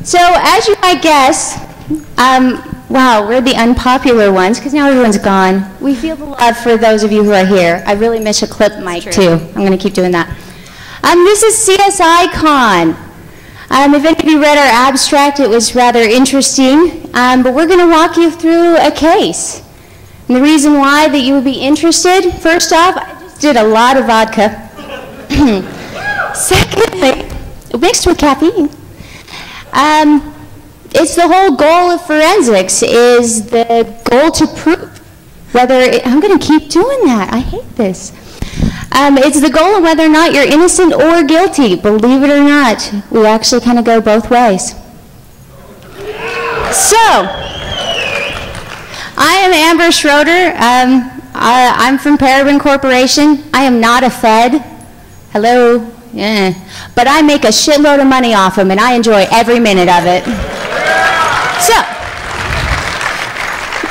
So as you might guess, wow, we're the unpopular ones because now everyone's gone. We feel the love for those of you who are here. I really miss a clip mic too. I'm going to keep doing that. This is CSI Con. If any of you read our abstract, it was rather interesting. But we're going to walk you through a case. And the reason why that you would be interested, first off, I just did a lot of vodka. Secondly, mixed with caffeine. It's the whole goal of forensics is the goal to prove whether, I'm going to keep doing that. I hate this. It's the goal of whether or not you're innocent or guilty. Believe it or not, we actually kind of go both ways. So, I am Amber Schroeder. I'm from Parabon Corporation. I am not a Fed. Hello? Yeah. But I make a shitload of money off them, and I enjoy every minute of it. So,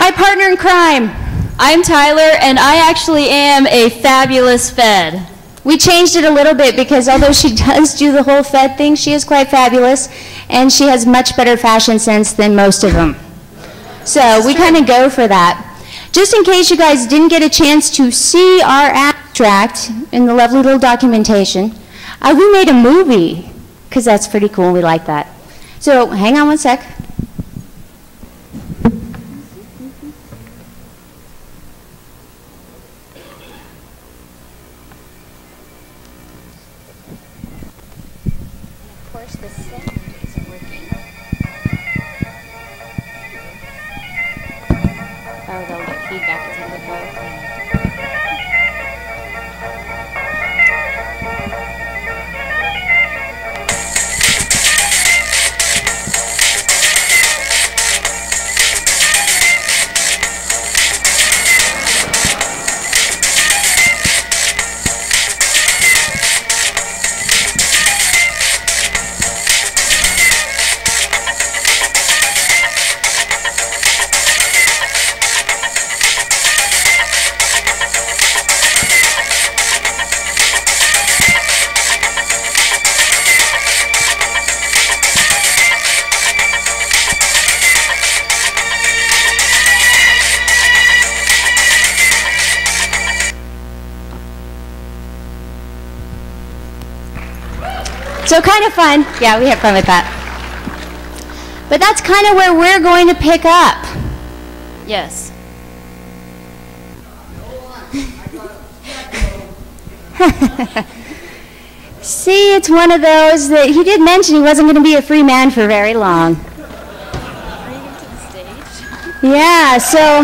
my partner in crime. I'm Tyler, and I actually am a fabulous Fed. We changed it a little bit because although she does do the whole Fed thing, she is quite fabulous, and she has much better fashion sense than most of them. So we kind of go for that. Just in case you guys didn't get a chance to see our abstract in the lovely little documentation, we made a movie, because that's pretty cool. We like that. So hang on one sec. So kind of fun. Yeah, we have fun with that. But that's kind of where we're going to pick up. Yes. See, it's one of those that he did mention he wasn't going to be a free man for very long. Are you going to the stage? Yeah, so,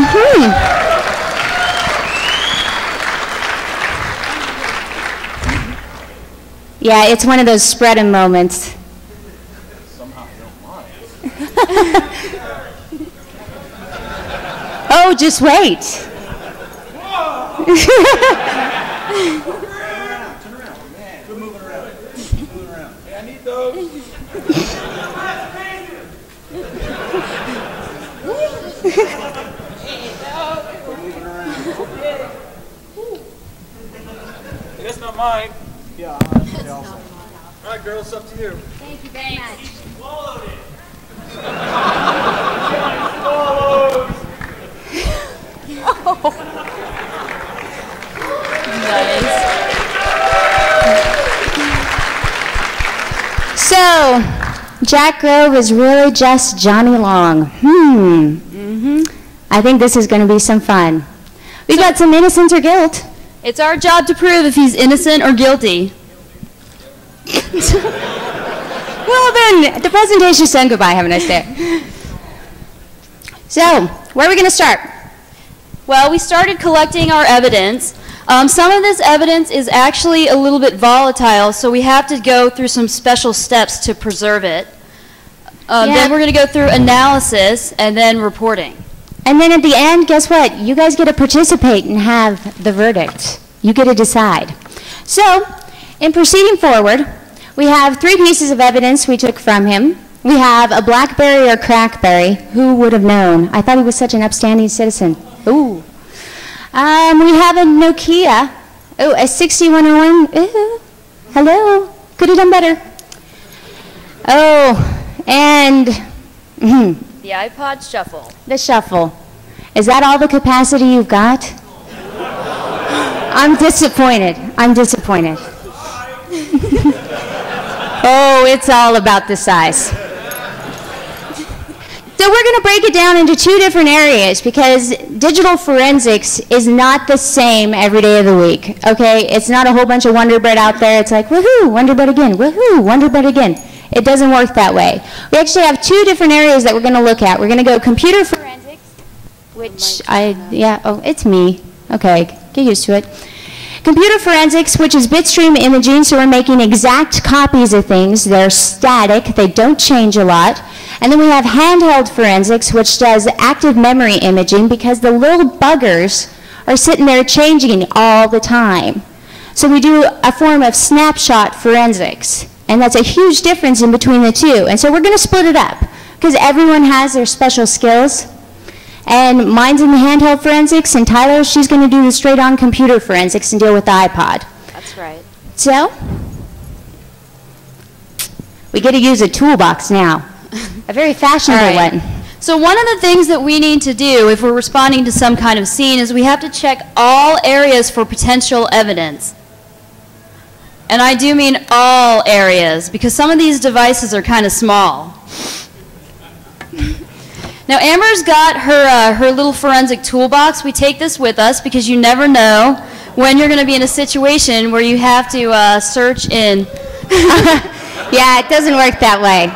Yeah, it's one of those spread 'em moments. Somehow I don't mind. Oh, just wait. Turn around. Man, quit moving around. Moving around. Hey, I need those. Quit moving around. Hey, that's not mine. Yeah, all right, girls, it's up to you. Thank you very much. Swallowed it. Swallowed. Nice. So, Jack Grove is really just Johnny Long. I think this is going to be some fun. We got some innocence or guilt. It's our job to prove if he's innocent or guilty. Well then, the presentation's done. Goodbye. Have a nice day. So, where are we going to start? Well, we started collecting our evidence. Some of this evidence is actually a little bit volatile, so we have to go through some special steps to preserve it. Then we're going to go through analysis and then reporting. And then at the end, guess what? You guys get to participate and have the verdict. You get to decide. So, in proceeding forward, we have 3 pieces of evidence we took from him. We have a BlackBerry or Crackberry. Who would have known? I thought he was such an upstanding citizen. Ooh. We have a Nokia. Oh, a 6101. Ooh. Hello. Could have done better. Oh, And The iPod Shuffle. the shuffle. Is that all the capacity you've got? I'm disappointed. I'm disappointed. Oh, it's all about the size. So we're going to break it down into two different areas because digital forensics is not the same every day of the week, okay? It's not a whole bunch of Wonder Bread out there. It's like, woohoo, Wonder Bread again, woohoo, Wonder Bread again. It doesn't work that way. We actually have two different areas that we're going to look at. We're going to go computer forensics, which it's me. Okay, get used to it. Computer forensics, which is bitstream imaging, so we're making exact copies of things. They're static, they don't change a lot. And then we have handheld forensics, which does active memory imaging because the little buggers are sitting there changing all the time. So we do a form of snapshot forensics, and that's a huge difference in between the two. And so we're going to split it up because everyone has their special skills. And mine's in the handheld forensics, and Tyler, she's going to do the straight-on computer forensics and deal with the iPod. That's right. So, we get to use a toolbox now. A very fashionable one. So one of the things that we need to do if we're responding to some kind of scene is we have to check all areas for potential evidence. And I do mean all areas, because some of these devices are kind of small. Now, Amber's got her little forensic toolbox. We take this with us because you never know when you're going to be in a situation where you have to search in. Yeah, it doesn't work that way.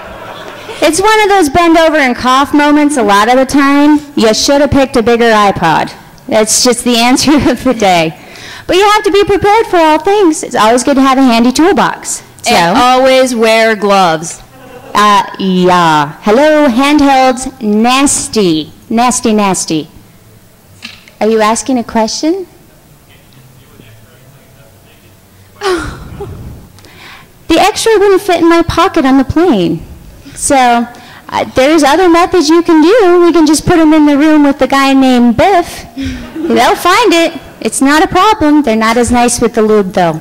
It's one of those bend over and cough moments a lot of the time. You should have picked a bigger iPod. That's just the answer of the day. But you have to be prepared for all things. It's always good to have a handy toolbox. So, and always wear gloves. Yeah. Hello, handhelds, nasty. Nasty, nasty. Are you asking a question? The X-ray wouldn't fit in my pocket on the plane. So there's other methods you can do. We can just put them in the room with the guy named Biff. They'll find it. It's not a problem. They're not as nice with the lube, though.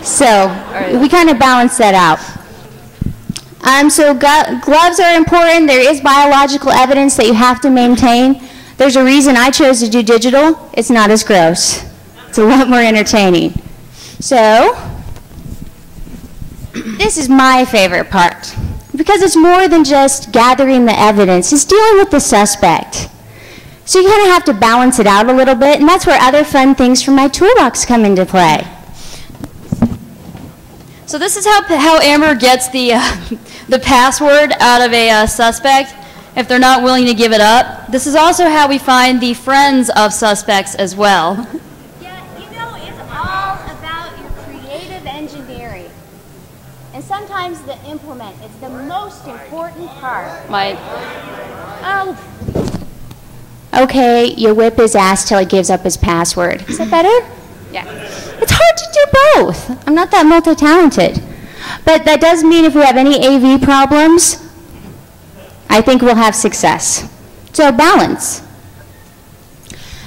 So we kind of balance that out. So gloves are important. There is biological evidence that you have to maintain. There's a reason I chose to do digital. It's not as gross. It's a lot more entertaining. So this is my favorite part because it's more than just gathering the evidence. It's dealing with the suspect. So you kind of have to balance it out a little bit, and that's where other fun things from my toolbox come into play. So this is how Amber gets the password out of a suspect if they're not willing to give it up. This is also how we find the friends of suspects as well. Yeah, you know, it's all about your creative engineering. And sometimes the implement is the most important part. Oh. Okay, you whip his ass till he gives up his password. Is that better? Yeah. It's hard to do both. I'm not that multi-talented. But that does mean if we have any AV problems, I think we'll have success. So balance.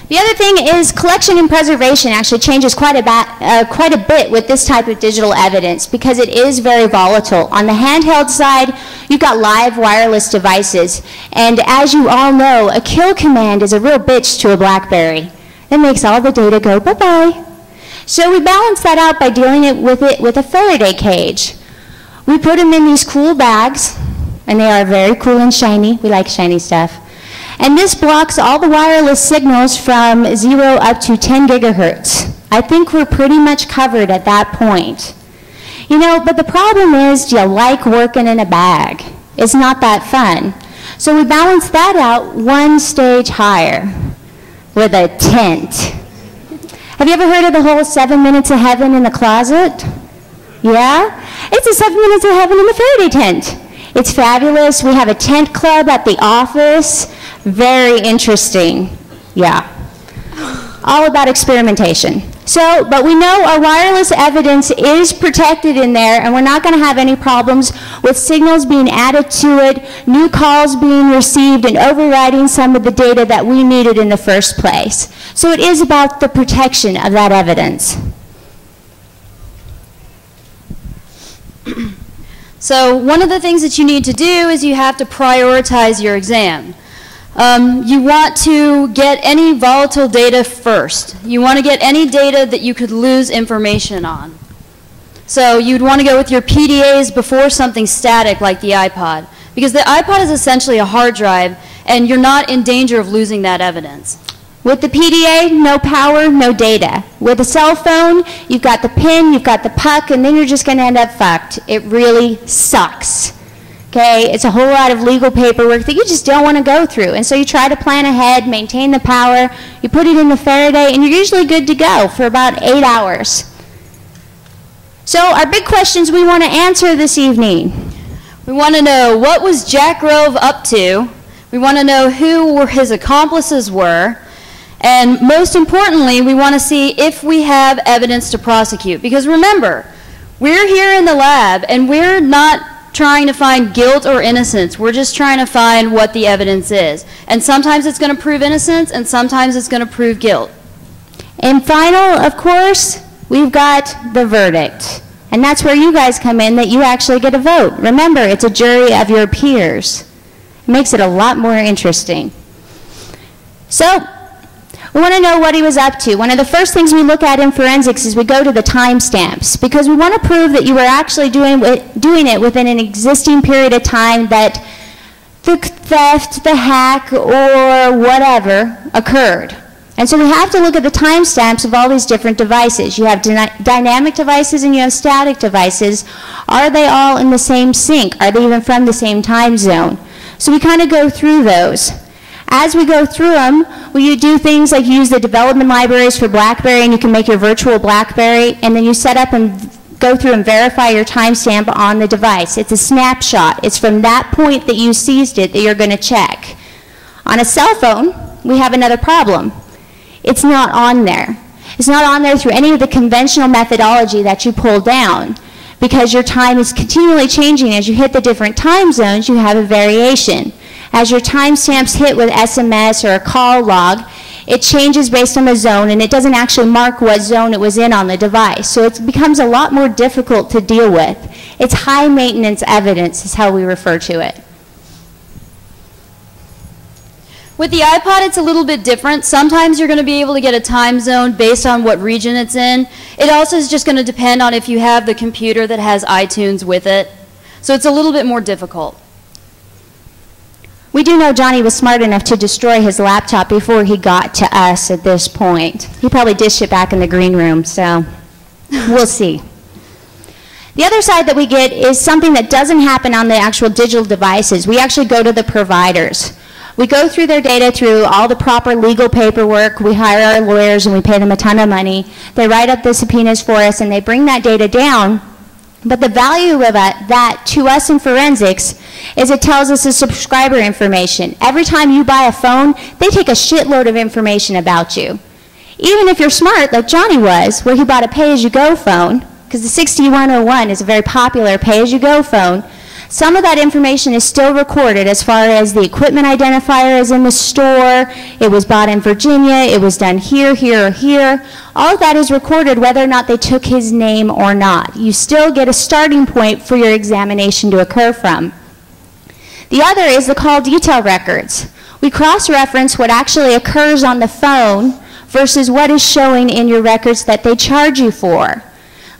The other thing is collection and preservation actually changes quite a bit with this type of digital evidence because it is very volatile. On the handheld side, you've got live wireless devices. And as you all know, a kill command is a real bitch to a BlackBerry. It makes all the data go bye-bye. So we balance that out by dealing with it with a Faraday cage. We put them in these cool bags, and they are very cool and shiny. We like shiny stuff. And this blocks all the wireless signals from 0 up to 10 gigahertz. I think we're pretty much covered at that point. You know, but the problem is, do you like working in a bag? It's not that fun. So we balance that out one stage higher with a tent. Have you ever heard of the whole 7 minutes of heaven in the closet? Yeah? It's a 7 minutes of heaven in the Faraday tent. It's fabulous. We have a tent club at the office. Very interesting. Yeah. All about experimentation. So, but we know our wireless evidence is protected in there, and we're not going to have any problems with signals being added to it, new calls being received, and overriding some of the data that we needed in the first place. So it is about the protection of that evidence. So one of the things that you need to do is you have to prioritize your exam. You want to get any volatile data first. You want to get any data that you could lose information on. So you'd want to go with your PDAs before something static like the iPod, because the iPod is essentially a hard drive, and you're not in danger of losing that evidence. With the PDA, no power, no data. With a cell phone, you've got the pin, you've got the puck, and then you're just going to end up fucked. It really sucks. Okay, it's a whole lot of legal paperwork that you just don't want to go through. And so you try to plan ahead, maintain the power, you put it in the Faraday, and you're usually good to go for about 8 hours. So our big questions we want to answer this evening. We want to know, what was Jack Grove up to? We want to know who his accomplices were. And most importantly, we want to see if we have evidence to prosecute. Because remember, we're here in the lab, and we're not trying to find guilt or innocence. We're just trying to find what the evidence is. And sometimes it's going to prove innocence, and sometimes it's going to prove guilt. And final, of course, we've got the verdict. And that's where you guys come in, that you actually get a vote. Remember, it's a jury of your peers. It makes it a lot more interesting. So, we want to know what he was up to. One of the first things we look at in forensics is we go to the timestamps, because we want to prove that you were actually doing it within an existing period of time that the theft, the hack, or whatever occurred. And so we have to look at the timestamps of all these different devices. You have dynamic devices and you have static devices. Are they all in the same sync? Are they even from the same time zone? So we kind of go through those. As we go through them, you do things like use the development libraries for BlackBerry, and you can make your virtual BlackBerry, and then you set up and go through and verify your timestamp on the device. It's a snapshot. It's from that point that you seized it that you're going to check. On a cell phone, we have another problem. It's not on there. It's not on there through any of the conventional methodology that you pull down, because your time is continually changing. As you hit the different time zones, you have a variation. As your timestamps hit with SMS or a call log, it changes based on the zone, and it doesn't actually mark what zone it was in on the device. So it becomes a lot more difficult to deal with. It's high maintenance evidence is how we refer to it. With the iPod, it's a little bit different. Sometimes you're going to be able to get a time zone based on what region it's in. It also is just going to depend on if you have the computer that has iTunes with it. So it's a little bit more difficult. We do know Johnny was smart enough to destroy his laptop before he got to us at this point. He probably dished it back in the green room, so we'll see. The other side that we get is something that doesn't happen on the actual digital devices. We actually go to the providers. We go through their data through all the proper legal paperwork. We hire our lawyers and we pay them a ton of money. They write up the subpoenas for us and they bring that data down. But the value of that to us in forensics is it tells us the subscriber information. Every time you buy a phone, they take a shitload of information about you. Even if you're smart, like Johnny was, where he bought a pay-as-you-go phone, because the 6101 is a very popular pay-as-you-go phone, some of that information is still recorded as far as the equipment identifier is in the store, it was bought in Virginia, it was done here, here, or here. All of that is recorded whether or not they took his name or not. You still get a starting point for your examination to occur from. The other is the call detail records. We cross-reference what actually occurs on the phone versus what is showing in your records that they charge you for.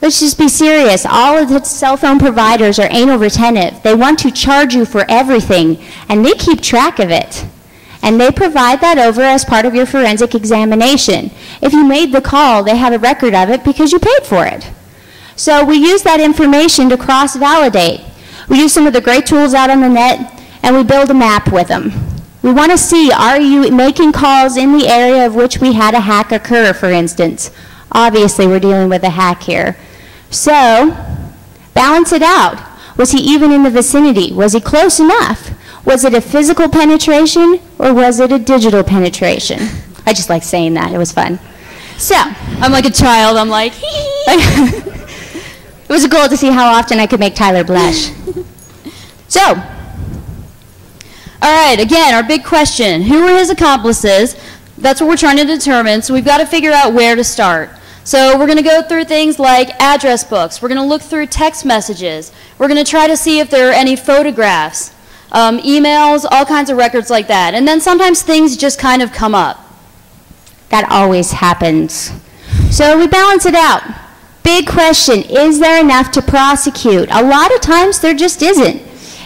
Let's just be serious. All of the cell phone providers are anal retentive. They want to charge you for everything, and they keep track of it. And they provide that over as part of your forensic examination. If you made the call, they have a record of it because you paid for it. So we use that information to cross-validate. We use some of the great tools out on the net, and we build a map with them. We want to see, are you making calls in the area of which we had a hack occur, for instance? Obviously, we're dealing with a hack here. So, balance it out. Was he even in the vicinity? Was he close enough? Was it a physical penetration or was it a digital penetration? I just like saying that. It was fun. So, I'm like a child. I'm like, it was a goal to see how often I could make Tyler blush. So, all right, again, our big question. Who were his accomplices? That's what we're trying to determine, so we've got to figure out where to start. So we're going to go through things like address books. We're going to look through text messages. We're going to try to see if there are any photographs, emails, all kinds of records like that. And then sometimes things just kind of come up. That always happens. So we balance it out. Big question, is there enough to prosecute? A lot of times there just isn't.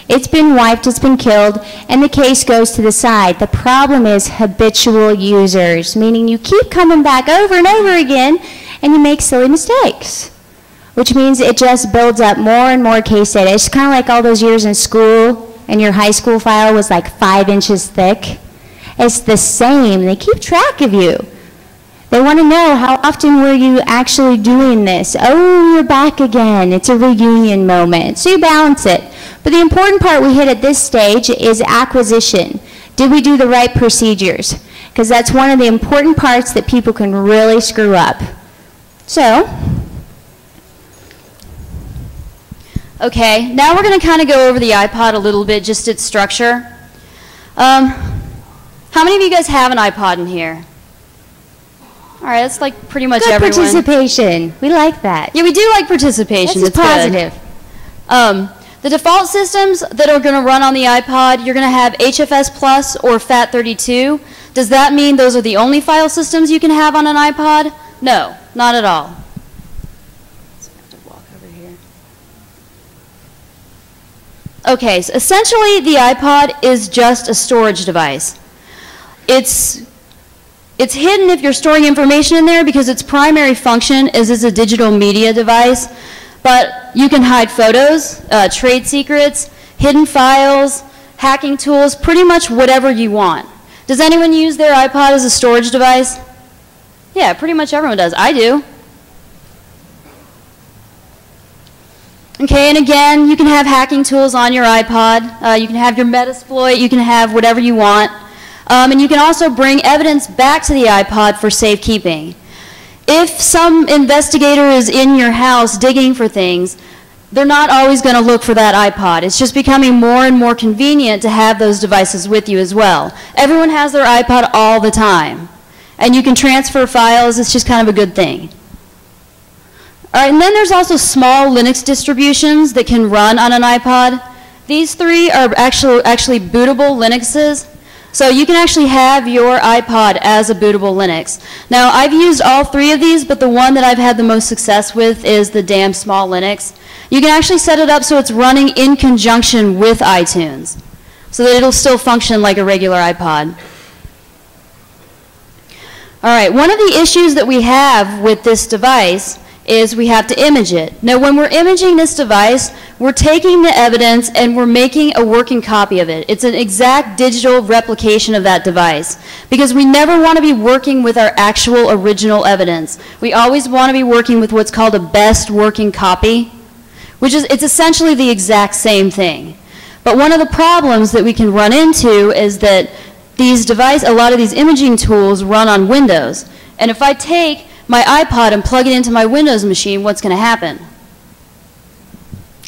It's been wiped, it's been killed, and the case goes to the side. The problem is habitual users, meaning you keep coming back over and over again, and you make silly mistakes, which means it just builds up more and more case data. It's kind of like all those years in school, and your high school file was like 5 inches thick. It's the same. They keep track of you. They want to know, how often were you actually doing this? Oh, you're back again. It's a reunion moment. So you balance it. But the important part we hit at this stage is acquisition. Did we do the right procedures? Because that's one of the important parts that people can really screw up. So, okay, now we're going to kind of go over the iPod a little bit, just its structure. How many of you guys have an iPod in here? All right, that's like pretty much good everyone. Participation. We like that. Yeah, we do like participation. This is positive. The default systems that are going to run on the iPod, you're going to have HFS Plus or FAT32. Does that mean those are the only file systems you can have on an iPod? No, not at all. So I have to walk over here. Okay, so essentially the iPod is just a storage device. It's hidden if you're storing information in there because its primary function is as a digital media device, but you can hide photos, trade secrets, hidden files, hacking tools, pretty much whatever you want. Does anyone use their iPod as a storage device? Yeah, pretty much everyone does. I do. Okay, and again, you can have hacking tools on your iPod. You can have your Metasploit. You can have whatever you want. And you can also bring evidence back to the iPod for safekeeping. If some investigator is in your house digging for things, they're not always going to look for that iPod. It's just becoming more and more convenient to have those devices with you as well. Everyone has their iPod all the time. And you can transfer files. It's just kind of a good thing. All right, and then there's also small Linux distributions that can run on an iPod. These three are actually bootable Linuxes. So you can actually have your iPod as a bootable Linux. Now, I've used all three of these, but the one that I've had the most success with is the damn small Linux. You can actually set it up so it's running in conjunction with iTunes, so that it'll still function like a regular iPod. All right, one of the issues that we have with this device is we have to image it. Now, when we're imaging this device, we're taking the evidence and we're making a working copy of it. It's an exact digital replication of that device because we never want to be working with our actual original evidence. We always want to be working with what's called a best working copy, which is, it's essentially the exact same thing. But one of the problems that we can run into is that a lot of these imaging tools run on Windows. And if I take my iPod and plug it into my Windows machine, what's going to happen?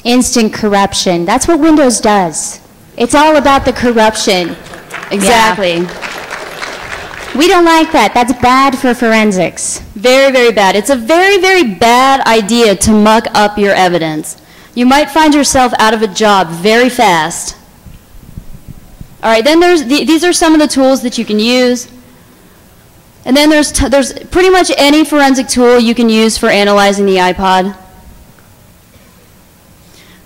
Instant corruption. That's what Windows does. It's all about the corruption. Exactly. Yeah. We don't like that. That's bad for forensics. Very, very bad. It's a very, very bad idea to muck up your evidence. You might find yourself out of a job very fast. All right, then these are some of the tools that you can use. And then there's pretty much any forensic tool you can use for analyzing the iPod.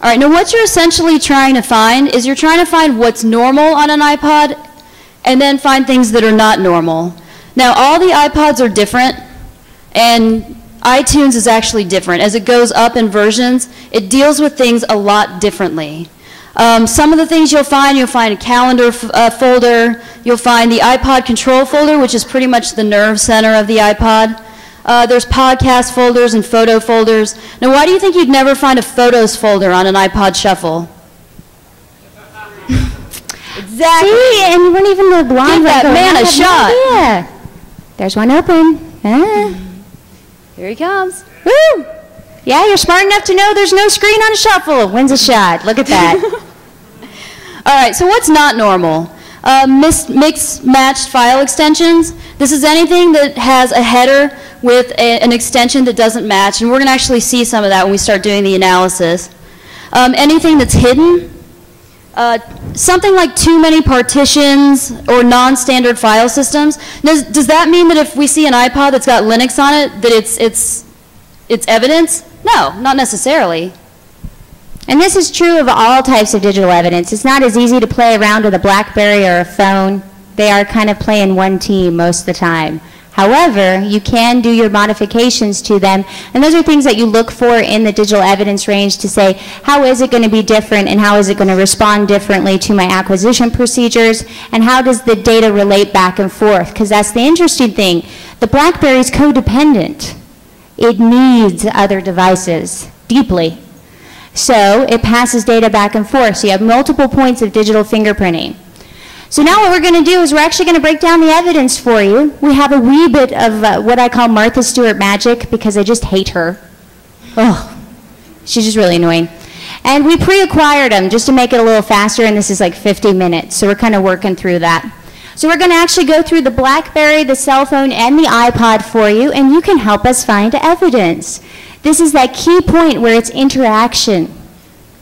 All right, now what you're essentially trying to find is you're trying to find what's normal on an iPod and then find things that are not normal. Now, all the iPods are different, and iTunes is actually different. As it goes up in versions, it deals with things a lot differently. Some of the things you'll find a calendar folder, you'll find the iPod control folder, which is pretty much the nerve center of the iPod. There's podcast folders and photo folders. Now, why do you think you'd never find a photos folder on an iPod Shuffle? Exactly. See, and you weren't even the blonde. Give that man a shot. Yeah. There's one open. Here he comes. Woo! Yeah, you're smart enough to know there's no screen on a Shuffle. Wins a shot. Look at that. All right, so what's not normal? Mixed-matched file extensions. This is anything that has a header with an extension that doesn't match, and we're going to actually see some of that when we start doing the analysis. Anything that's hidden, something like too many partitions or non-standard file systems. Does that mean that if we see an iPod that's got Linux on it, that it's evidence? No, not necessarily. And this is true of all types of digital evidence. It's not as easy to play around with a BlackBerry or a phone. They are kind of playing one team most of the time. However, you can do your modifications to them, and those are things that you look for in the digital evidence range to say, how is it going to be different and how is it going to respond differently to my acquisition procedures, and how does the data relate back and forth? Because that's the interesting thing. The BlackBerry is codependent. It needs other devices deeply. So it passes data back and forth. So you have multiple points of digital fingerprinting. So now what we're going to do is we're actually going to break down the evidence for you. We have a wee bit of what I call Martha Stewart magic because I just hate her. Oh, she's just really annoying. And we pre-acquired them just to make it a little faster, and this is like 50 minutes. So we're kind of working through that. So we're going to actually go through the BlackBerry, the cell phone, and the iPod for you, and you can help us find evidence. This is that key point where it's interaction.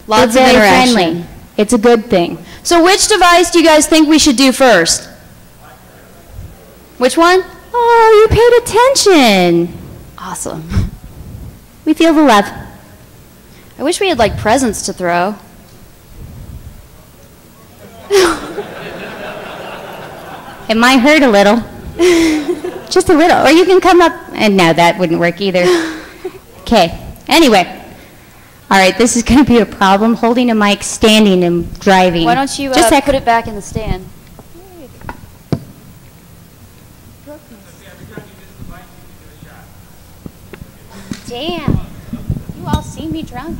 Lots They're of very interaction. friendly. It's a good thing. So which device do you guys think we should do first? Which one? Oh, you paid attention. Awesome. We feel the love. I wish we had like presents to throw. It might hurt a little. Just a little. Or you can come up, and no, that wouldn't work either. Okay. Anyway. All right, this is going to be a problem, holding a mic, standing, and driving. Why don't you Just put it back in the stand? Damn. You all see me drunk?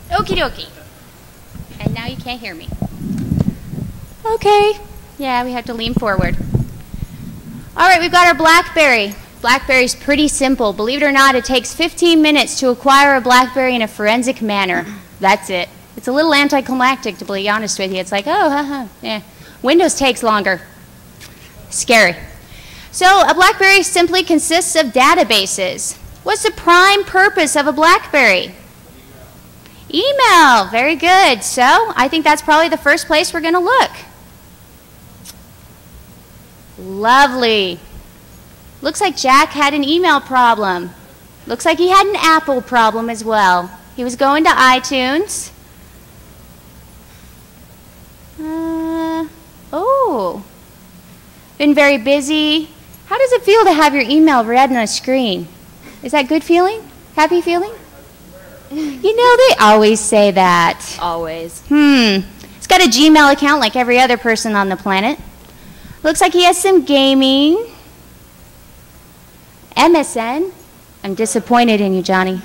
Okie dokie. And now you can't hear me. Okay. Yeah, we have to lean forward. All right, we've got our BlackBerry. BlackBerry's pretty simple. Believe it or not, it takes 15 minutes to acquire a BlackBerry in a forensic manner. That's it. It's a little anticlimactic, to be honest with you. It's like, oh, yeah. Windows takes longer. Scary. So a BlackBerry simply consists of databases. What's the prime purpose of a BlackBerry? Email. Very good. So I think that's probably the first place we're going to look. Lovely. Looks like Jack had an email problem. Looks like he had an Apple problem as well. He was going to iTunes. Oh. Been very busy. How does it feel to have your email read on a screen? Is that good feeling? Happy feeling? You know, they always say that. Always. He's got a Gmail account like every other person on the planet. Looks like he has some gaming. MSN. I'm disappointed in you, Johnny.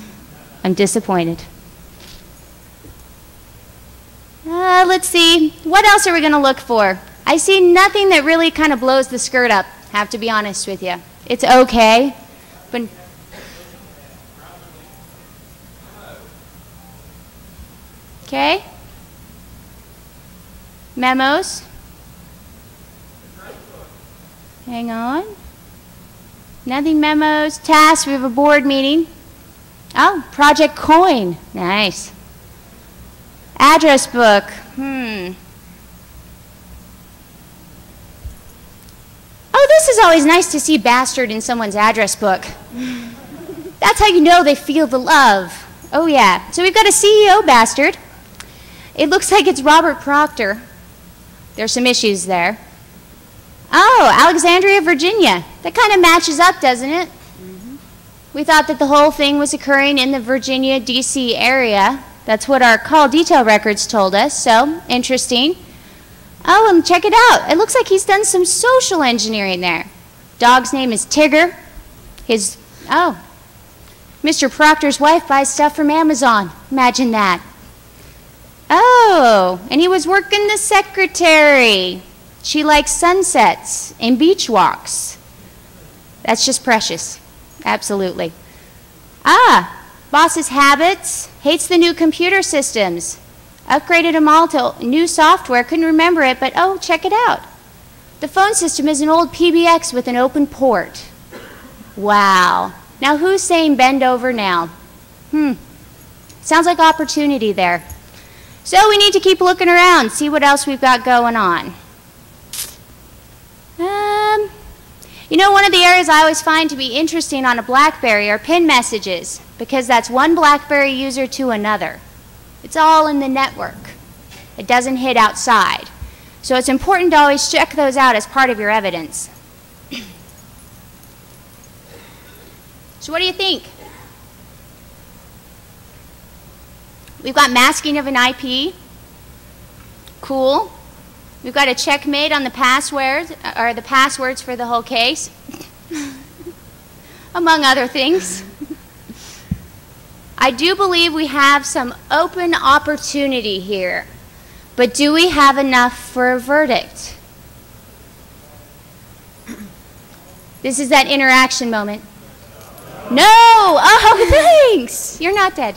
I'm disappointed. Let's see. What else are we going to look for? I see nothing that really kind of blows the skirt up, have to be honest with you. It's okay, but... Okay. Memos. Hang on. Nothing memos. Tasks. We have a board meeting. Oh, Project Coin. Nice. Address book. Oh, this is always nice to see bastard in someone's address book. That's how you know they feel the love. Oh, yeah. So we've got a CEO bastard. It looks like it's Robert Proctor. There's some issues there. Oh, Alexandria, Virginia. That kind of matches up, doesn't it? We thought that the whole thing was occurring in the Virginia, D.C. area. That's what our call detail records told us, so interesting. Oh, and check it out. It looks like he's done some social engineering there. Dog's name is Tigger. Mr. Proctor's wife buys stuff from Amazon. Imagine that. Oh, and he was working the secretary. She likes sunsets and beach walks. That's just precious. Absolutely. Boss's habits, hates the new computer systems. Upgraded them all to new software, couldn't remember it, but oh, check it out. The phone system is an old PBX with an open port. Wow. Now who's saying bend over now? Sounds like opportunity there. So we need to keep looking around, see what else we've got going on. You know, one of the areas I always find to be interesting on a BlackBerry are pin messages, because that's one BlackBerry user to another. It's all in the network. It doesn't hit outside. So it's important to always check those out as part of your evidence. So what do you think? We've got masking of an IP. Cool. We've got a checkmate on the passwords, or the passwords for the whole case, among other things. I do believe we have some open opportunity here, but do we have enough for a verdict? This is that interaction moment. No! Oh, thanks! You're not dead.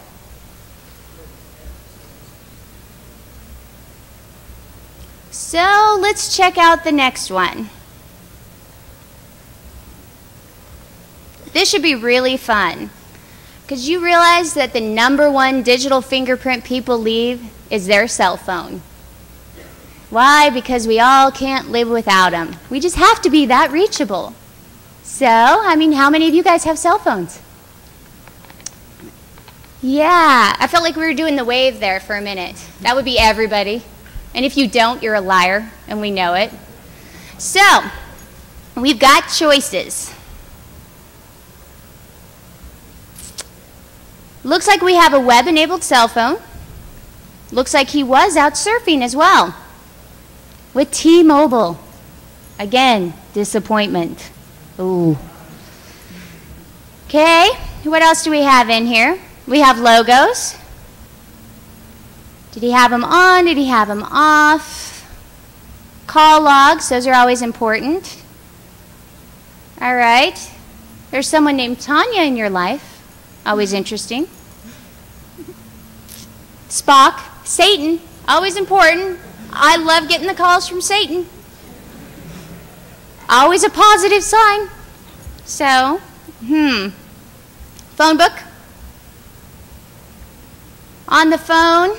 So let's check out the next one. This should be really fun, because you realize that the #1 digital fingerprint people leave is their cell phone. Why? Because we all can't live without them. We just have to be that reachable. So, I mean, how many of you guys have cell phones? Yeah, I felt like we were doing the wave there for a minute. That would be everybody. And if you don't, you're a liar, and we know it. So, we've got choices. Looks like we have a web-enabled cell phone. Looks like he was out surfing as well. With T-Mobile. Again, disappointment. Ooh. Okay, what else do we have in here? We have logos. Did he have them on? Did he have them off? Call logs, those are always important. All right. There's someone named Tanya in your life. Always interesting. Spock, Satan, always important. I love getting the calls from Satan. Always a positive sign. So, phone book. On the phone.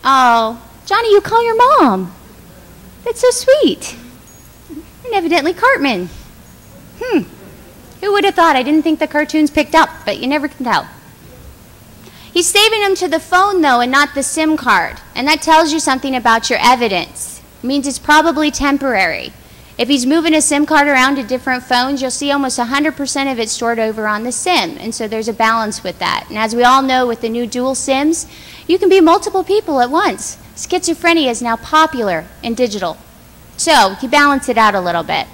Oh, Johnny, you call your mom. That's so sweet. And evidently Cartman. Who would have thought? I didn't think the cartoons picked up, but you never can tell. He's saving them to the phone, though, and not the SIM card. And that tells you something about your evidence. It means it's probably temporary. If he's moving a SIM card around to different phones, you'll see almost 100% of it stored over on the SIM. And so there's a balance with that. And as we all know, with the new dual SIMs, you can be multiple people at once. Schizophrenia is now popular in digital. So you balance it out a little bit.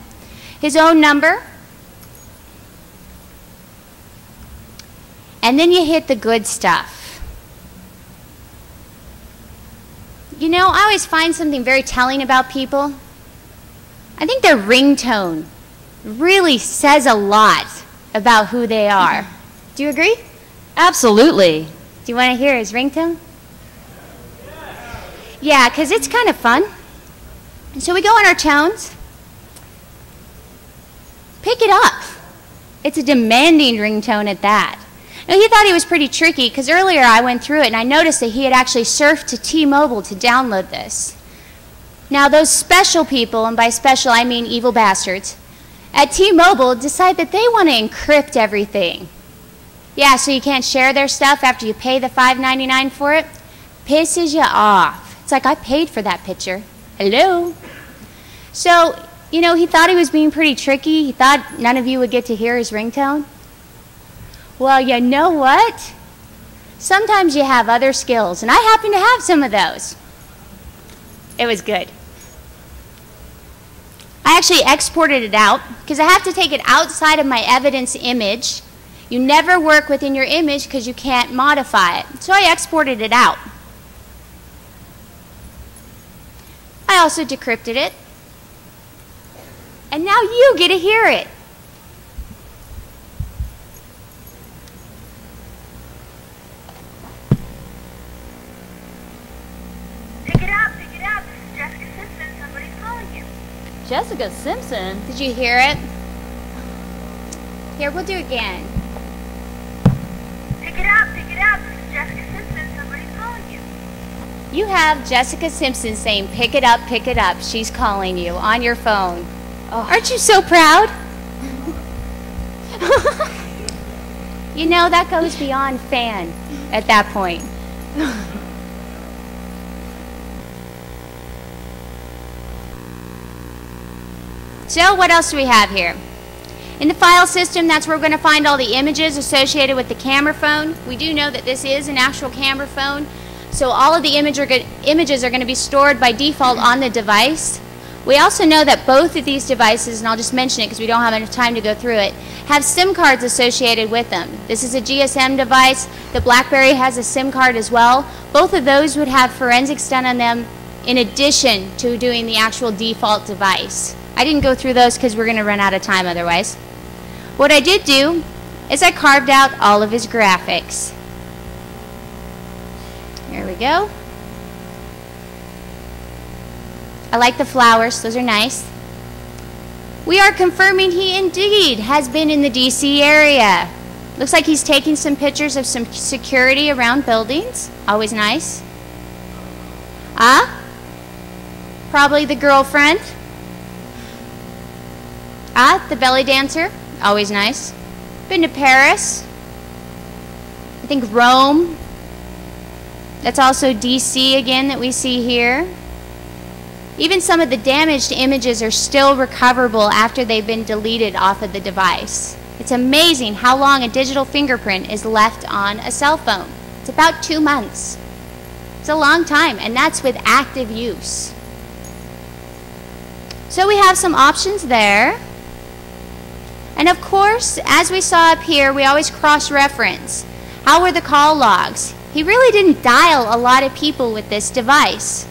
His own number. And then you hit the good stuff. You know, I always find something very telling about people. I think their ringtone really says a lot about who they are. Do you agree? Absolutely. Do you want to hear his ringtone? Yeah, because it's kind of fun. So we go on our tones. Pick it up. It's a demanding ringtone at that. Now, he thought he was pretty tricky because earlier I went through it and I noticed that he had actually surfed to T-Mobile to download this. Now, those special people, and by special I mean evil bastards, at T-Mobile decide that they want to encrypt everything. Yeah, so you can't share their stuff after you pay the $5.99 for it. Pisses you off. It's like, I paid for that picture. Hello? So, you know, he thought he was being pretty tricky. He thought none of you would get to hear his ringtone. Well, you know what? Sometimes you have other skills, and I happen to have some of those. It was good. I actually exported it out because I have to take it outside of my evidence image. You never work within your image because you can't modify it. So I exported it out. I also decrypted it. And now you get to hear it. Jessica Simpson. Did you hear it? Here, we'll do it again. Pick it up, this is Jessica Simpson, somebody's calling you. You have Jessica Simpson saying, pick it up, she's calling you on your phone. Oh. Aren't you so proud? You know, that goes beyond fan at that point. So what else do we have here? In the file system, that's where we're going to find all the images associated with the camera phone. We do know that this is an actual camera phone, so all of the images are going to be stored by default on the device. We also know that both of these devices, and I'll just mention it because we don't have enough time to go through it, have SIM cards associated with them. This is a GSM device. The BlackBerry has a SIM card as well. Both of those would have forensics done on them in addition to doing the actual default device. I didn't go through those because we're going to run out of time otherwise. What I did do is I carved out all of his graphics. Here we go. I like the flowers, those are nice. We are confirming he indeed has been in the DC area. Looks like he's taking some pictures of some security around buildings. Always nice. Probably the girlfriend. The belly dancer. Always nice. Been to Paris. I think Rome. That's also DC again that we see here. Even some of the damaged images are still recoverable after they've been deleted off of the device. It's amazing how long a digital fingerprint is left on a cell phone. It's about 2 months. It's a long time, and that's with active use. So we have some options there. And of course, as we saw up here, we always cross-reference. How were the call logs? He really didn't dial a lot of people with this device.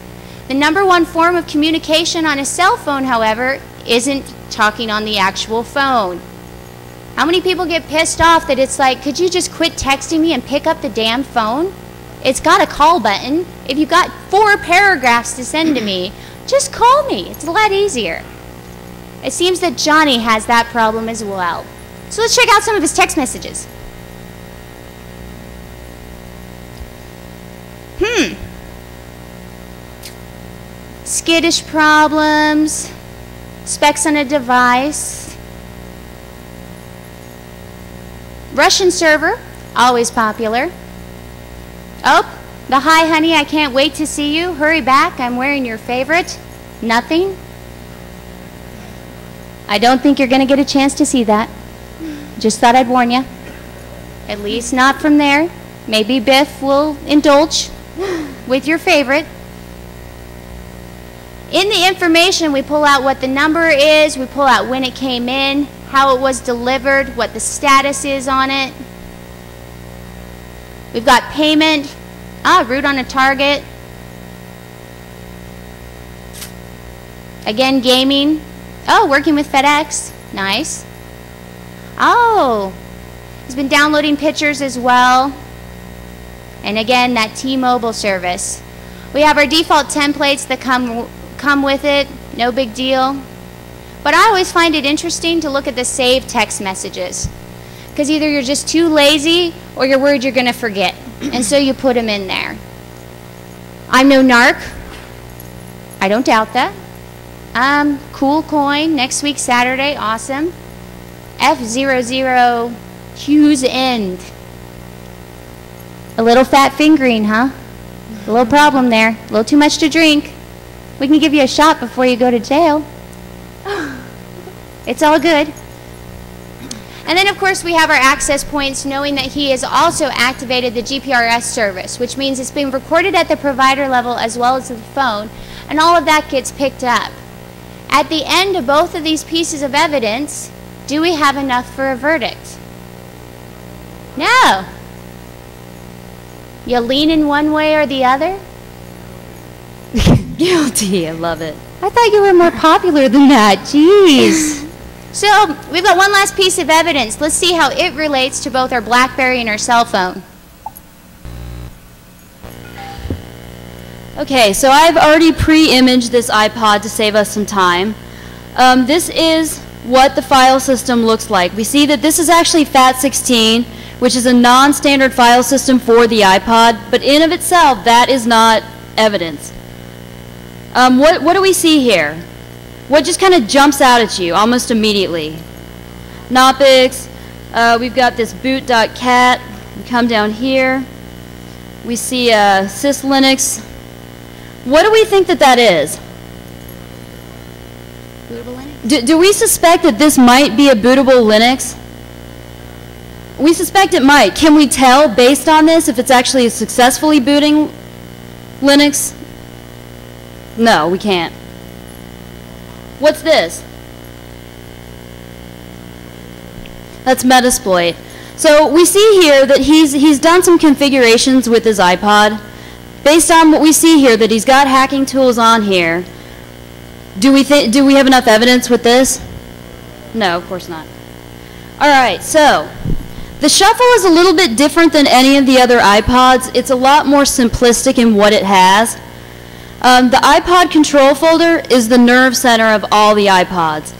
The #1 form of communication on a cell phone, however, isn't talking on the actual phone. How many people get pissed off that it's like, could you just quit texting me and pick up the damn phone? It's got a call button. If you've got 4 paragraphs to send to me, just call me. It's a lot easier. It seems that Johnny has that problem as well. So let's check out some of his text messages. Skittish problems, specs on a device. Russian server, always popular. Oh, the hi honey, I can't wait to see you. Hurry back, I'm wearing your favorite. Nothing. I don't think you're going to get a chance to see that. Just thought I'd warn you. At least not from there. Maybe Biff will indulge with your favorite. In the information, we pull out what the number is, we pull out when it came in, how it was delivered, what the status is on it. We've got payment, route on a target. Again, gaming. Oh, working with FedEx. Nice. Oh, he's been downloading pictures as well. And again, that T-Mobile service. We have our default templates that come with it. No big deal. But I always find it interesting to look at the saved text messages. Because either you're just too lazy or you're worried you're going to forget. And so you put them in there. I'm no narc. I don't doubt that. Cool coin, next week Saturday, awesome. F00 Hughes End. A little fat fingering, huh? A little problem there. A little too much to drink. We can give you a shot before you go to jail. It's all good. And then, of course, we have our access points, knowing that he has also activated the GPRS service, which means it's being recorded at the provider level as well as the phone, and all of that gets picked up. At the end of both of these pieces of evidence, do we have enough for a verdict? No. You lean in one way or the other? Guilty, I love it. I thought you were more popular than that. Jeez. So, we've got one last piece of evidence. Let's see how it relates to both our BlackBerry and our cell phone. Okay, so I've already pre-imaged this iPod to save us some time. This is what the file system looks like. We see that this is actually FAT16, which is a non-standard file system for the iPod, but in of itself, that is not evidence. What do we see here? What just kind of jumps out at you almost immediately? Knoppix, we've got this boot.cat, we come down here, we see syslinux. What do we think that that is? Bootable Linux? Do we suspect that this might be a bootable Linux? We suspect it might. Can we tell based on this if it's actually successfully booting Linux? No, we can't. What's this? That's Metasploit. So we see here that he's done some configurations with his iPod. Based on what we see here, that he's got hacking tools on here. Do we have enough evidence with this? No, of course not. All right, so the Shuffle is a little bit different than any of the other iPods. It's a lot more simplistic in what it has. The iPod control folder is the nerve center of all the iPods.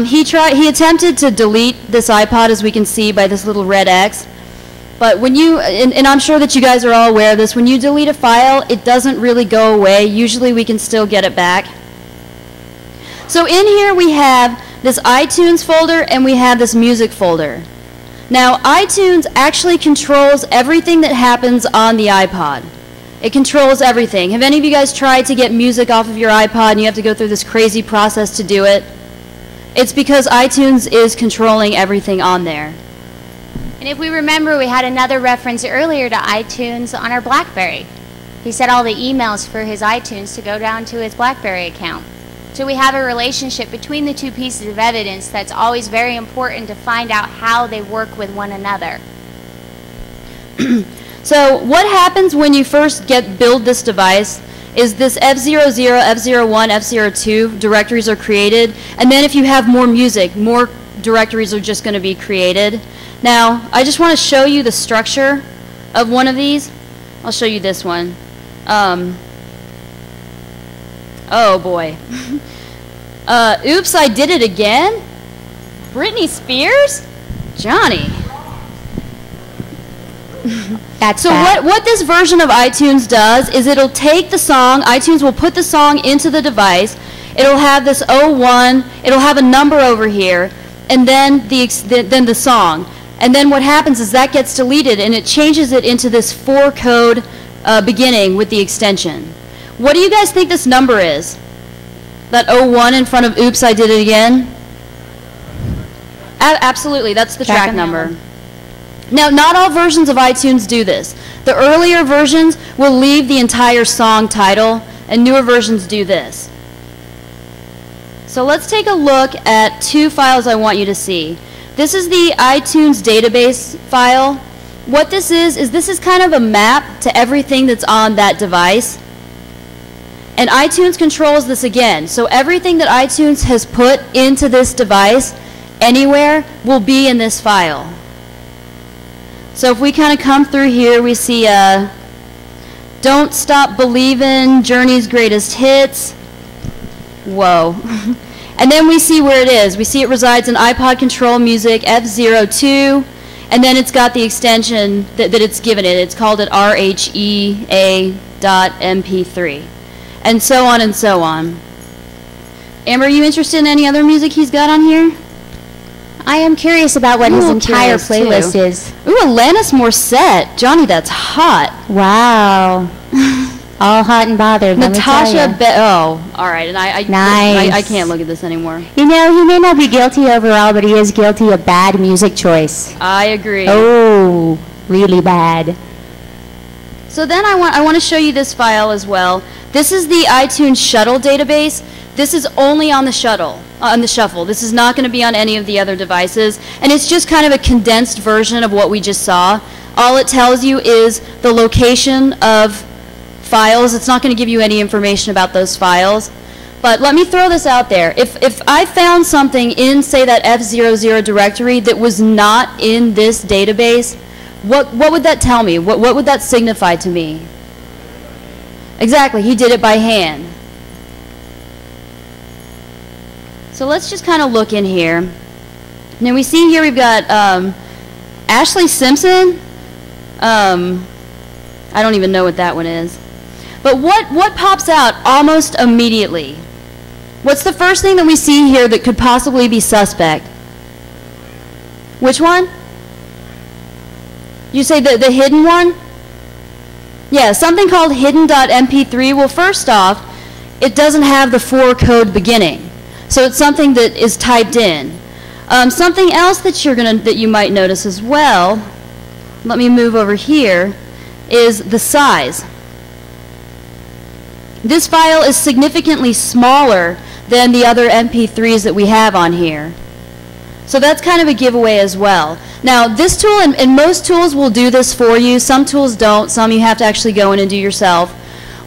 He attempted to delete this iPod, as we can see by this little red X. But when you, and I'm sure that you guys are all aware of this, when you delete a file, it doesn't really go away. Usually we can still get it back. So in here we have this iTunes folder and we have this music folder. Now iTunes actually controls everything that happens on the iPod. It controls everything. Have any of you guys tried to get music off of your iPod and you have to go through this crazy process to do it? It's because iTunes is controlling everything on there. And if we remember, we had another reference earlier to iTunes on our BlackBerry. He set all the emails for his iTunes to go down to his BlackBerry account. So we have a relationship between the two pieces of evidence that's always very important to find out how they work with one another. So what happens when you first build this device is this F00, F01, F02 directories are created, and then if you have more music, more directories are just going to be created. Now, I just want to show you the structure of one of these. I'll show you this one. Oh boy. Oops, I did it again? Britney Spears? Johnny. That's so what this version of iTunes does is it'll take the song, iTunes will put the song into the device, it'll have this 01, it'll have a number over here, and then the song. And then what happens is that gets deleted and it changes it into this 4-code beginning with the extension. What do you guys think this number is? That 01 in front of oops, I did it again? Absolutely, that's the track number. Now, not all versions of iTunes do this. The earlier versions will leave the entire song title, and newer versions do this. So let's take a look at two files I want you to see. This is the iTunes database file. What this is kind of a map to everything that's on that device. And iTunes controls this again. So everything that iTunes has put into this device, anywhere, will be in this file. So if we kind of come through here, we see Don't Stop Believin', Journey's Greatest Hits. Whoa. And then we see where it is. We see it resides in iPod Control Music F02, and then it's got the extension that it's given it. It's called it RHEA.mp3, and so on and so on. Amber, are you interested in any other music he's got on here? I am curious about what his entire playlist is. Ooh, Alanis Morissette. Johnny, that's hot. Wow. All hot and bothered. Natasha oh, all right. And I can't look at this anymore. You know, he may not be guilty overall, but he is guilty of bad music choice. I agree. Oh, really bad. So then I want to show you this file as well. This is the iTunes Shuttle database. This is only on the Shuffle. This is not going to be on any of the other devices, and it's just kind of a condensed version of what we just saw. All it tells you is the location of files. It's not going to give you any information about those files. But let me throw this out there. If I found something in, say, that F00 directory that was not in this database, what would that tell me? What would that signify to me? Exactly, he did it by hand. So let's just kind of look in here. Now we see here we've got Ashley Simpson. I don't even know what that one is. But what pops out almost immediately? What's the first thing that we see here that could possibly be suspect? Which one? You say the hidden one? Yeah, something called hidden.mp3. Well, first off, it doesn't have the 4 code beginning. So it's something that is typed in. Something else that you might notice as well, let me move over here, is the size. This file is significantly smaller than the other MP3s that we have on here. So that's kind of a giveaway as well. Now, this tool, and most tools will do this for you. Some tools don't. Some you have to actually go in and do yourself.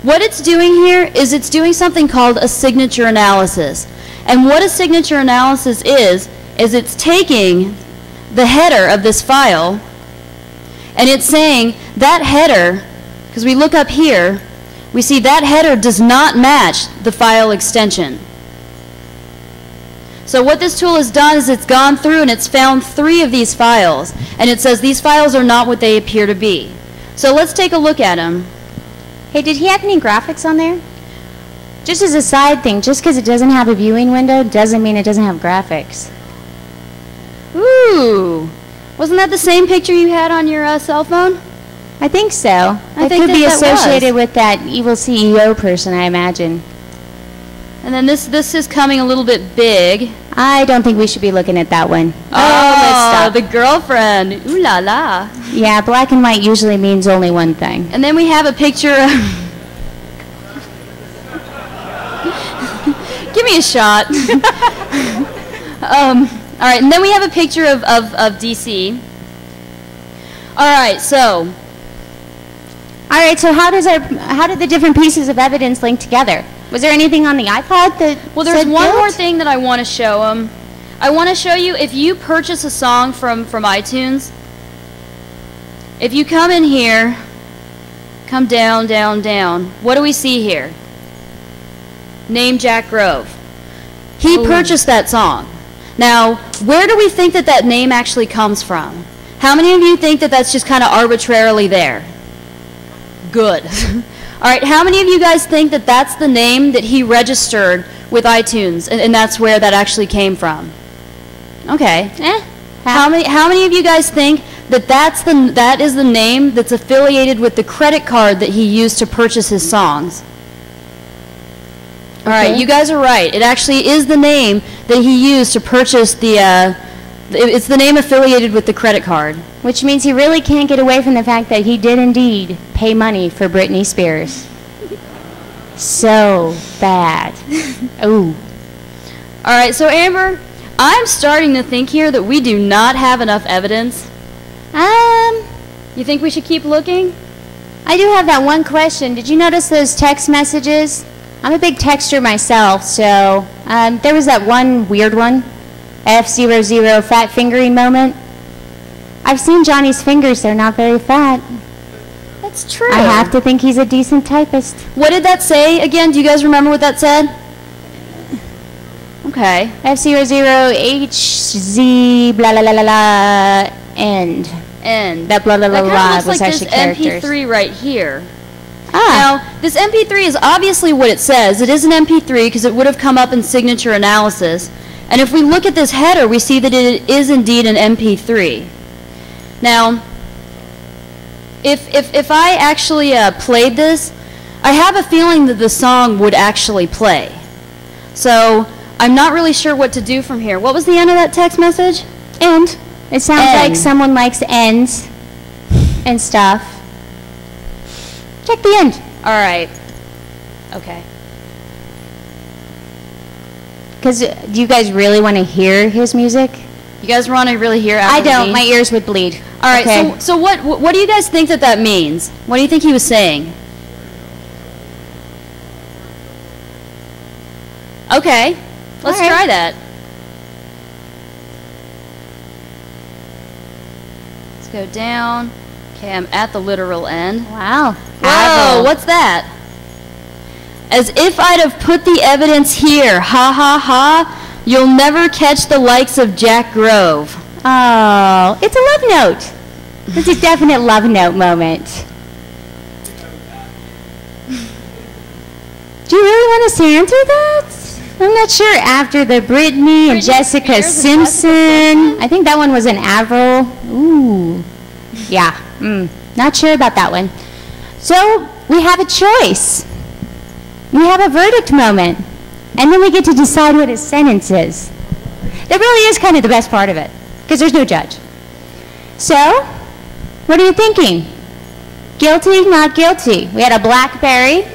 What it's doing here is it's doing something called a signature analysis. And what a signature analysis is it's taking the header of this file, and it's saying that header, because we look up here, we see that header does not match the file extension. So what this tool has done is it's gone through and it's found 3 of these files, and it says these files are not what they appear to be. So let's take a look at them. Hey, did he have any graphics on there? Just as a side thing, just because it doesn't have a viewing window doesn't mean it doesn't have graphics. Ooh, wasn't that the same picture you had on your cell phone? I think so. It think could be that associated with that evil CEO person, I imagine. And then this is coming a little bit big. I don't think we should be looking at that one. Oh, let's stop. the girlfriend. Ooh la la. Yeah, black and white usually means only one thing. And then we have a picture of... Give me a shot. All right, and then we have a picture of DC. All right, so how did the different pieces of evidence link together? Was there anything on the iPod that well, there's said one guilt? more thing that I want to show them. I want to show you if you purchase a song from iTunes, if you come in here, come down, down, down, what do we see here? Name Jack Grove. He purchased that song. Now, where do we think that name actually comes from? How many of you think that that's just kind of arbitrarily there? Good. All right, how many of you guys think that that's the name that he registered with iTunes, and that's where that actually came from? Okay. How many of you guys think that that is the name that's affiliated with the credit card that he used to purchase his songs? All right, you guys are right. It actually is the name that he used to purchase it's the name affiliated with the credit card. Which means he really can't get away from the fact that he did indeed pay money for Britney Spears. So bad. Ooh. All right, so Amber, I'm starting to think here that we do not have enough evidence. You think we should keep looking? I do have that one question. Did you notice those text messages? I'm a big texter myself, so there was that one weird one, F00 fat fingering moment. I've seen Johnny's fingers, they're not very fat. That's true. I have to think he's a decent typist. What did that say again? Do you guys remember what that said? Okay. F00 HZ blah blah blah blah blah end. End. That blah blah blah blah was looks like actually this characters. MP3 right here. Ah. Now, this MP3 is obviously what it says. It is an MP3 because it would have come up in signature analysis. And if we look at this header, we see that it is indeed an MP3. Now, if I actually played this, I have a feeling that the song would actually play. So I'm not really sure what to do from here. What was the end of that text message? End. It sounds End. like someone likes ends and stuff. Check the end. All right. Okay. Because do you guys really want to hear his music? You guys want to really hear I Afro don't. D? My ears would bleed. All right. Okay. So what do you guys think that means? What do you think he was saying? Okay. Let's All right. try that. Let's go down. Okay, I'm at the literal end. Wow. Whoa, what's that? As if I'd have put the evidence here. Ha ha ha. You'll never catch the likes of Jack Grove. Oh, it's a love note. It's a definite love note moment. Do you really want to answer that? I'm not sure. After the Britney and Jessica Simpson. I think that one was an Avril. Ooh. Yeah. Not sure about that one. So we have a choice. We have a verdict moment. And then we get to decide what his sentence is. That really is kind of the best part of it, because there's no judge. So, what are you thinking? Guilty, not guilty? We had a Blackberry.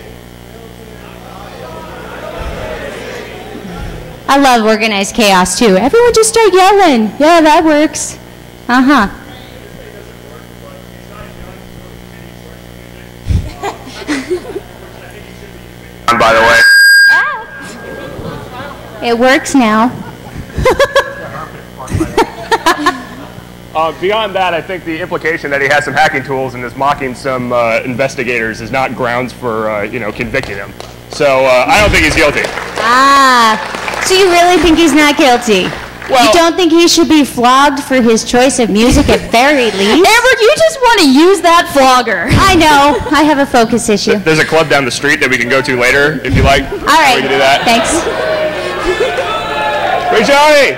I love organized chaos too. Everyone just start yelling. Yeah, that works. Uh-huh. By the way. It works now. Beyond that, I think the implication that he has some hacking tools and is mocking some investigators is not grounds for, convicting him. So I don't think he's guilty. So you really think he's not guilty? Well, you don't think he should be flogged for his choice of music at very least? Amber, you just want to use that flogger. I know. I have a focus issue. There's a club down the street that we can go to later, if you like. All right. We can do that. Thanks. Hey, Johnny!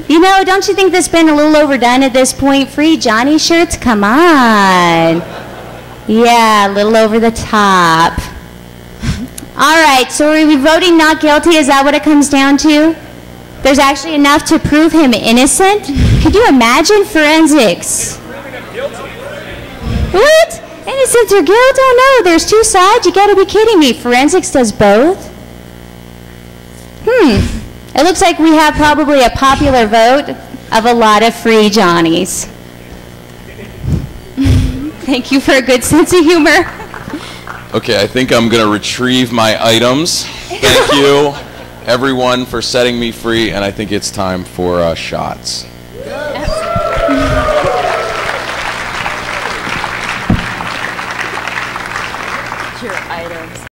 You know, don't you think this has been a little overdone at this point? Free Johnny shirts? Come on. Yeah, a little over the top. All right, so are we voting not guilty? Is that what it comes down to? There's actually enough to prove him innocent? Could you imagine forensics? What? Innocence or guilt? Oh no, there's two sides? You gotta be kidding me. Forensics does both? It looks like we have probably a popular vote of a lot of free Johnnies. Thank you for a good sense of humor. Okay, I think I'm going to retrieve my items. Thank you, everyone, for setting me free, and I think it's time for shots.